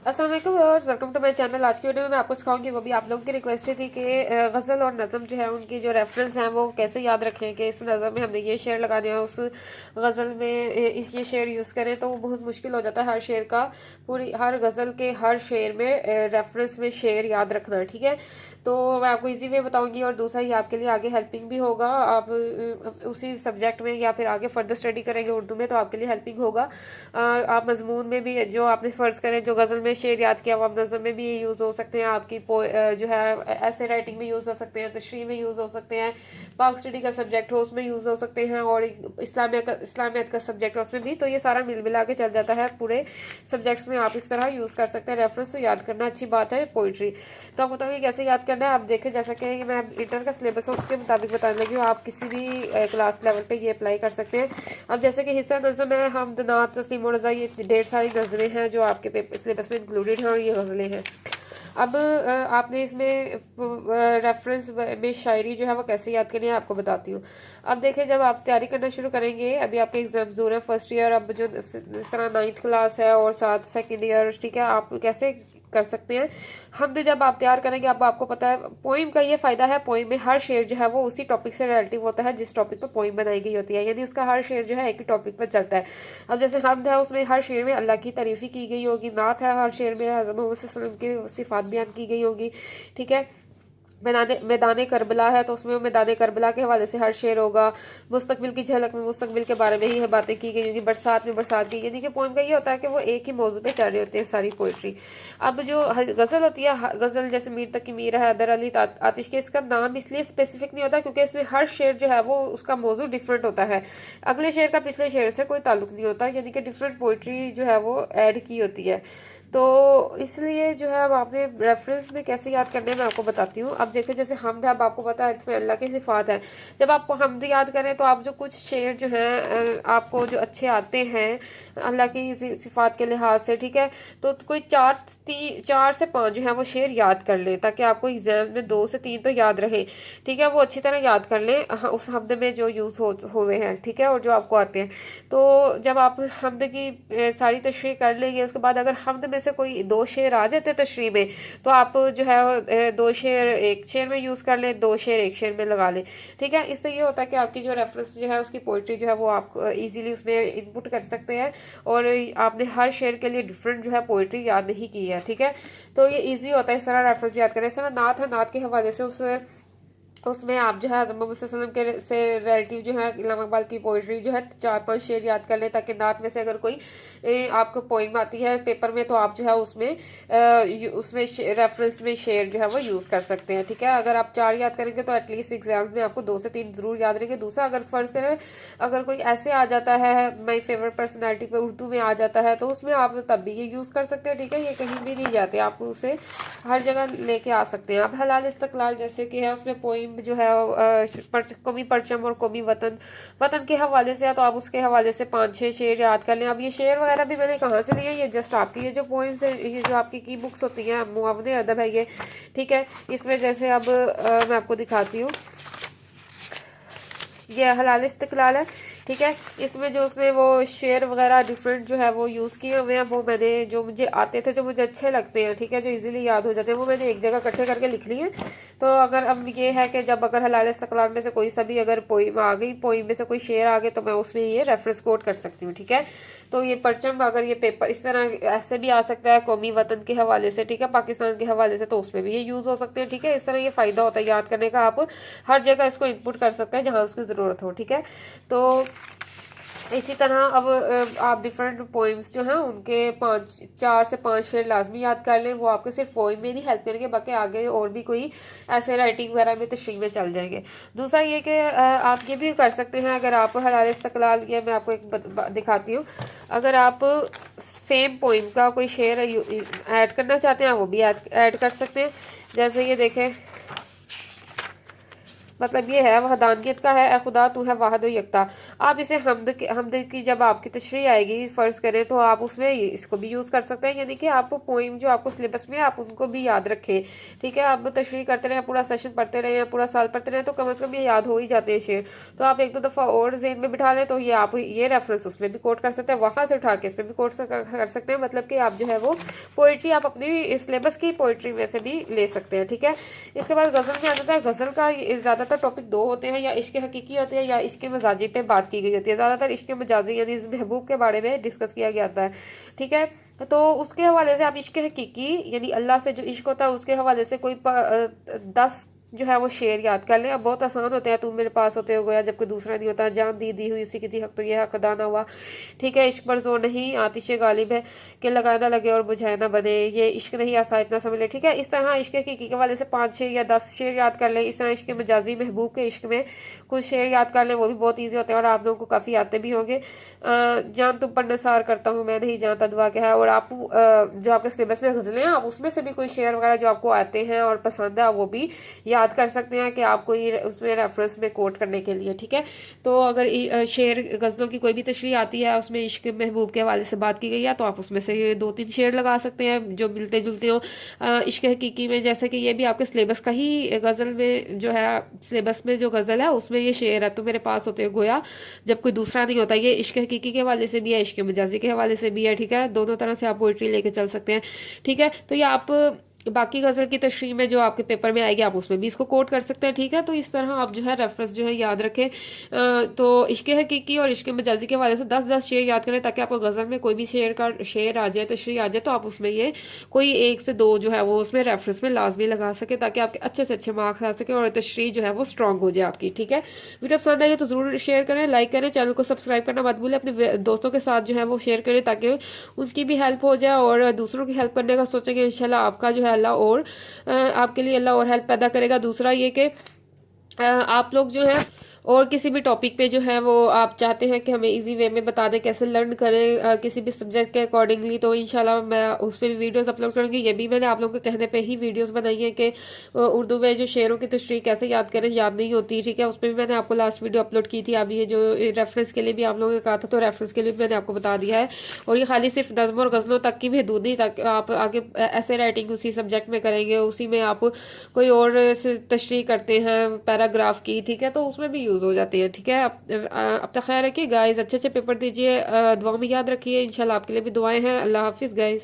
अस्सलाम वालेकुम viewers, welcome to my channel. आज की वीडियो में मैं आपको सिखाऊंगी, वो भी आप लोगों की रिक्वेस्ट थी कि गज़ल और नज़म जो है उनकी जो रेफरेंस हैं वो कैसे याद रखें कि इस नज़म में हमने ये शेर लगाने हैं, उस गज़ल में इस ये शेर यूज़ करें तो वो बहुत मुश्किल हो जाता है हर शेर का, पूरी हर गज़ल के हर शेर में रेफरेंस में शेर याद रखना। ठीक है, तो मैं आपको इजी वे बताऊंगी और दूसरा ही आपके लिए आगे हेल्पिंग भी होगा। आप उसी सब्जेक्ट में या फिर आगे फर्दर स्टडी करेंगे उर्दू में तो आपके लिए हेल्पिंग होगा। आप मजमून में भी जो आपने फ़र्ज़ करें जो गज़ल में शेर याद किया वो आप नज़म में भी यूज़ हो सकते हैं, आपकी जो है ऐसे राइटिंग में यूज़ हो सकते हैं, तशरीह में यूज़ हो सकते हैं, पाक स्टडी का सब्जेक्ट हो उसमें यूज़ हो सकते हैं, और इस्लामियत का सब्जेक्ट है उसमें भी। तो ये सारा मिल मिला के चल जाता है, पूरे सब्जेक्ट्स में आप इस तरह यूज़ कर सकते हैं रेफरेंस। तो याद करना अच्छी बात है पोइट्री। तो आप बताओगे कैसे याद करना है। आप देखें जैसा कि मैं इंटर का सिलेबस है उसके मुताबिक बताने लगी हूँ, आप किसी भी क्लास लेवल पे ये अप्लाई कर सकते हैं। अब जैसे कि हिस्सा नज़म है, हमद, नात, तस्लीम और रज़ा, ये ढेर सारी नज़में हैं जो आपके पेपर सिलेबस में इंक्लूडेड हैं और ये गज़लें हैं। अब आपने इसमें रेफरेंस में शायरी जो है वो कैसे याद करनी है आपको बताती हूँ। अब देखिए, जब आप तैयारी करना शुरू करेंगे, अभी आपके एग्जाम जोर है फर्स्ट ईयर, अब जो जिस तरह 9th क्लास है और साथ सेकेंड ईयर, ठीक है, आप कैसे कर सकते हैं। हम तो जब आप तैयार करेंगे, अब आपको पता है पोइम का ये फायदा है, पोइम में हर शेर जो है वो उसी टॉपिक से रिलेटिव होता है जिस टॉपिक पर पोइम बनाई गई होती है, यानी उसका हर शेर जो है एक ही टॉपिक पर चलता है। अब जैसे हमद है, उसमें हर शेर में अल्लाह की तारीफ़ी की गई होगी। नात है, हर शेर में हज़रत मोहम्मद सल्लल्लाहु अलैहि वसल्लम की सिफ़ात बयान की गई होगी। ठीक है, मैदान करबला है तो उसमें मैदान करबला के हवाले से हर शेर होगा। मुस्तकबिल की झलक में मुस्तकबिल के बारे में ही बातें की गई होंगी। बरसात में बरसात की, यानी कि पोइम का ये होता है कि वो एक ही मौजू पे चल रहे होते हैं सारी पोइट्री। अब जो गज़ल होती है, गज़ल जैसे मीर तकी मीर है, हैदर अली, आतिश के, इसका नाम इसलिए स्पेसिफिक नहीं होता क्योंकि इसमें हर शेर जो है वो उसका मौजू डिफरेंट होता है, अगले शेर का पिछले शेर से कोई ताल्लुक नहीं होता, यानी कि डिफरेंट पोइट्री जो है वो ऐड की होती है। तो इसलिए जो है अब आपने रेफरेंस में कैसे याद करने मैं आपको बताती हूँ। अब देखिए, जैसे हमद है, अब आपको पता है इसमें अल्लाह की सिफात है। जब आप हमद याद करें तो आप जो कुछ शेर जो हैं आपको जो अच्छे आते हैं अल्लाह की सिफात के लिहाज से, ठीक है, तो कोई 4 से 5 जो है वो शेर याद कर लें ताकि आपको एग्जाम में 2 से 3 तो याद रहे। ठीक है, वो अच्छी तरह याद कर लें उस हमद में जो यूज़ हुए हैं, ठीक है, और जो आपको आते हैं। तो जब आप हमद की सारी तशरीह कर लेंगे, उसके बाद अगर हमद में से कोई 2 शेर आ जाते हैं तशरीह में, तो आप जो है 2 शेर एक शेर में यूज़ कर लें, 2 शेर एक शेर में लगा लें। ठीक है, इससे ये होता है कि आपकी जो रेफरेंस जो है उसकी पोइट्री जो है वो आप इजीली उसमें इनपुट कर सकते हैं, और आपने हर शेर के लिए डिफरेंट जो है पोइट्री याद नहीं की है। ठीक है, तो ये ईजी होता है इस तरह रेफरेंस याद करें। इस तरह नात है, नात के हवाले से उसमें आप जो है हज़रत मोहम्मद सल्लल्लाहु अलैहि वसल्लम के से रिलेटिव जो है इल्हाम इकबाल की पोइट्री जो है 4-5 शेर याद कर लें, ताकि नात में से अगर कोई आपको पोइम आती है पेपर में तो आप जो है उसमें रेफरेंस में शेर जो है वो यूज़ कर सकते हैं। ठीक है, अगर आप 4 याद करेंगे तो एटलीस्ट एग्जाम्स में आपको 2 से 3 जरूर याद रहेंगे। दूसरा, अगर फ़र्ज़ करें अगर कोई ऐसे आ जाता है माई फेवरेट पर्सनैलिटी पे उर्दू में आ जाता है तो उसमें आप तब भी ये यूज़ कर सकते हैं। ठीक है, ये कहीं भी नहीं जाते, आप उसे हर जगह लेके आ सकते हैं। अब हलाल इस्तकलाल जैसे कि है, उसमें पोइम जो है कौमी परचम और कौमी वतन वतन के हवाले से है, तो आप उसके हवाले से 5-6 शेर याद कर लें। अब ये शेर वगैरह भी मैंने कहाँ से लिए, ये जस्ट आपकी ये जो पोइम्स है, ये जो आपकी की बुक्स होती हैं, मुआवने अदब है ये। ठीक है, इसमें जैसे अब मैं आपको दिखाती हूँ, ये हलाल इस्तकलाल है। ठीक है, इसमें जो उसने वो शेर वगैरह डिफरेंट जो है वो यूज़ किए हुए हैं, वो मैंने जो मुझे आते थे, जो मुझे अच्छे लगते हैं, ठीक है, जो इजीली याद हो जाते हैं, वो मैंने एक जगह इकट्ठे करके लिख लिए हैं। तो अगर अब ये है कि जब अगर हलाल इस्तकलाल में से कोई सा भी अगर पोइम आ गई, पोइम में से कोई शेर आ गए, तो मैं उसमें ये रेफरेंस कोट कर सकती हूँ। ठीक है, तो ये परचम अगर ये पेपर इस तरह ऐसे भी आ सकता है कौमी वतन के हवाले से, ठीक है, पाकिस्तान के हवाले से, तो उसमें भी ये यूज़ हो सकते हैं। ठीक है, इस तरह ये फ़ायदा होता है याद करने का, आप हर जगह इसको इनपुट कर सकते हैं जहाँ उसकी ज़रूरत हो। ठीक है, तो इसी तरह अब आप डिफरेंट पोइम्स जो हैं उनके 4 से 5 शेर लाजमी याद कर लें, वो आपके सिर्फ पोइम में नहीं हेल्प करेंगे, बाकी आगे और भी कोई ऐसे राइटिंग वगैरह में तशरीह में चल जाएंगे। दूसरा ये कि आप ये भी कर सकते हैं, अगर आप हलाल इस्तकलाल, ये मैं आपको एक दिखाती हूँ, अगर आप सेम पोइम का कोई शेर ऐड करना चाहते हैं वो भी ऐड कर सकते हैं। जैसे ये देखें, मतलब ये है वहदानियत का है, ए खुदा तू है वाहिद व यकता। आप इसे हमद की जब आपकी तशरीह आएगी फ़र्ज करें तो आप उसमें इसको भी यूज़ कर सकते हैं, यानी कि आप पोइम जो आपको सिलेबस में आप उनको भी याद रखें। ठीक है, आप तशरीह करते रहें, पूरा सेशन पढ़ते रहें या पूरा साल पढ़ते रहें तो कम से कम ये याद हो ही जाते हैं शेर। तो आप एक दो दफ़ा और जेन में बिठा लें तो ये आप ये रेफरेंस उसमें भी कोट कर सकते हैं, वहाँ से उठा के इसमें भी कोट कर सकते हैं। मतलब कि आप जो है वो पोइट्री आप अपनी सिलेबस की पोइट्री में से भी ले सकते हैं। ठीक है, इसके बाद गज़ल में आ जाता है। गज़ल का ज़्यादातर टॉपिक दो होते हैं, या इश्क हकीकी होते हैं या इश्क मजाजी पे बात की गई होती है। ज़्यादातर इश्क मजाजी यानी महबूब के बारे में डिस्कस किया जाता है। ठीक है, तो उसके हवाले से आप इश्क हकीकी यानी अल्लाह से जो इश्क होता है उसके हवाले से कोई 10 जो है वो शेर याद कर लें। अब बहुत आसान होते हैं, तुम मेरे पास होते हो गया जब कोई दूसरा नहीं होता, जान दी हुई इसी की थी हक तो ये हक अदा ना हुआ। ठीक है, इश्क पर जोर नहीं आतिश गालिब है कि लगाना लगे और बुझाए ना बने, ये इश्क नहीं आसा इतना समझ ले। ठीक है, इस तरह इश्क हकीकी के वाले से 5 शेर या 10 शेर याद कर लें। इस तरह इश्क मजाजी महबूब के इश्क में कुछ शेर याद कर लें, वो भी बहुत ईजी होते हैं और आप लोगों को काफ़ी आते भी होंगे। जान तुम पर निसार करता हूँ मैं नहीं जानता दुआ क्या है। और आप जो आपके सिलेबस में गज़लें हैं आप उसमें से भी कोई शेर वगैरह जो आपको आते हैं और पसंद है वो भी याद कर सकते हैं कि आपको ये उसमें रेफरेंस में कोट करने के लिए। ठीक है, तो अगर शेर गज़लों की कोई भी तशरीह आती है उसमें इश्क महबूब के हवाले से बात की गई है तो आप उसमें से ये 2-3 शेर लगा सकते हैं जो मिलते जुलते हो इश्क हकीकी में। जैसे कि ये भी आपके सिलेबस का ही गज़ल में जो है, सिलेबस में जो गज़ल है उसमें ये शेर है, तो मेरे पास होते हो गोया जब कोई दूसरा नहीं होता। ये इश्क हकीकी के हवाले से भी है, इश्क मजाजी के हवाले से भी है। ठीक है, दोनों तरह से आप पोइट्री लेके चल सकते हैं। ठीक है, तो ये आप बाकी गज़ल की तशरीह में जो आपके पेपर में आएगी आप उसमें भी इसको कोट कर सकते हैं। ठीक है, तो इस तरह आप जो है रेफरेंस जो है याद रखें। तो इश्क हकीकी और इश्क मजाजी के हवाले से 10-10 शेर याद करें ताकि आपको गज़ल में कोई भी शेर आ जाए, तशरीह आ जाए तो आप उसमें ये कोई 1 से 2 जो है वो उसमें रेफरेंस में लाजमी लगा सके ताकि आपके अच्छे से अच्छे मार्क्स आ सके और तशरीह जो है वो स्ट्रॉन्ग हो जाए आपकी। ठीक है, वीडियो पसंद आई तो ज़रूर शेयर करें, लाइक करें, चैनल को सब्सक्राइब करना मत भूलें, अपने दोस्तों के साथ जो है वो शेयर करें ताकि उनकी भी हेल्प हो जाए और दूसरों की हेल्प करने का सोचेंगे इंशाल्लाह आपका जो है अल्लाह और आपके लिए अल्लाह और हेल्प पैदा करेगा। दूसरा ये कि आप लोग जो है और किसी भी टॉपिक पे जो है वो आप चाहते हैं कि हमें इजी वे में बता दें कैसे लर्न करें किसी भी सब्जेक्ट के अकॉर्डिंगली, तो इंशाल्लाह मैं उस पर भी वीडियोस अपलोड करूँगी। ये भी मैंने आप लोगों के कहने पे ही वीडियोस बनाई है कि उर्दू में जो शेरों की तशरीह कैसे याद करें, याद नहीं होती। ठीक है, उस पर भी मैंने आपको लास्ट वीडियो अपलोड की थी। अब ये जो रेफरेंस के लिए भी आप लोगों ने कहा था तो रेफरेंस के लिए भी मैंने आपको बता दिया है। और ये खाली सिर्फ नज़्म और गज़लों तक की महदूद नहीं, ताकि आप आगे ऐसे राइटिंग उसी सब्जेक्ट में करेंगे, उसी में आप कोई और तशरीह करते हैं पैराग्राफ की। ठीक है, तो उसमें भी यूज़ हो जाती है। ठीक है, अब तक ख्याल रखिए गाइस, अच्छे अच्छे पेपर दीजिए, दुआ में याद रखिए। इंशाल्लाह आपके लिए भी दुआएं हैं। अल्लाह हाफिज़ गाइस।